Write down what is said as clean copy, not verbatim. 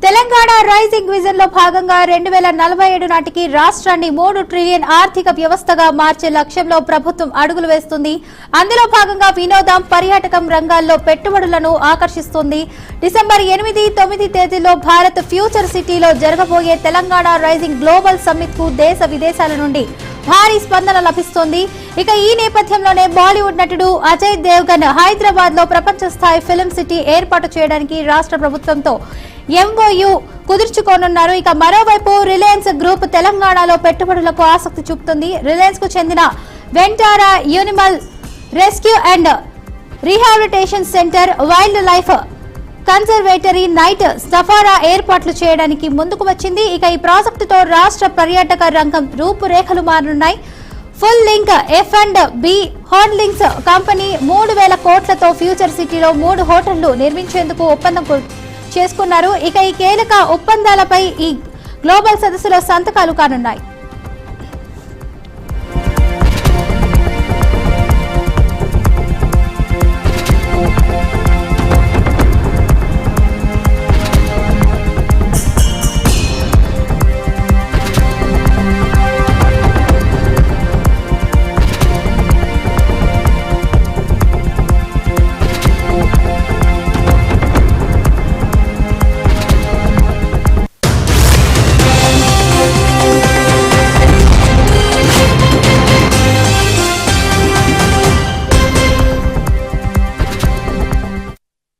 Telangana rising vision లో భాగంగా 2047 నాటికి రాష్ట్రాన్ని 3 ట్రిలియన్ ఆర్థిక వ్యవస్థగా మార్చే లక్ష్యంలో ప్రభుత్వం అడుగులు వేస్తుంది. అందులో భాగంగా వినోదం, పర్యాటకం రంగాల్లో పెట్టుబడులను ఆకర్షిస్తుంది. డిసెంబర్ 8, 9 తేదీల్లో భారత్ ఫ్యూచర్ సిటీలో జరగబోయే తెలంగాణ రైజింగ్ గ్లోబల్ సమ్మిట్ కు దేశ విదేశాల నుండి భారీ స్పందన లభిస్తోంది. ఇక ఈ నేపథ్యంలోనే బాలీవుడ్ నటుడు అజయ్ దేవ్గన్ హైదరాబాద్ లో ప్రపంచ స్థాయి ఫిల్మ్ సిటీ ఏర్పాటు చేయడానికి రాష్ట్ర ప్రభుత్వంతో ఎంఓయూ కుదుర్చుకోనున్నారు. ఇక మరోవైపు రిలయన్స్ గ్రూప్ తెలంగాణలో పెట్టుబడులకు ఆసక్తి చూపుతుంది. రిలయన్స్ కు చెందిన Vantara animal rescue and rehabilitation centre, wildlife conservatory, night safari ఏర్పాట్లు చేయడానికి ముందుకు వచ్చింది. ఇక ఈ ప్రాజెక్టుతో రాష్ట్ర పర్యాటక రంగం రూపురేఖలు మారనున్నాయి. Full link F&B holdings company 3,000 కోట్లతో ఫ్యూచర్ సిటీలో 3 హోటళ్లు నిర్మించేందుకు ఒప్పందం చేసుకున్నారు. ఇక ఈ కీలక ఒప్పందాలపై ఈ గ్లోబల్ సదస్సులో సంతకాలు కానున్నాయి.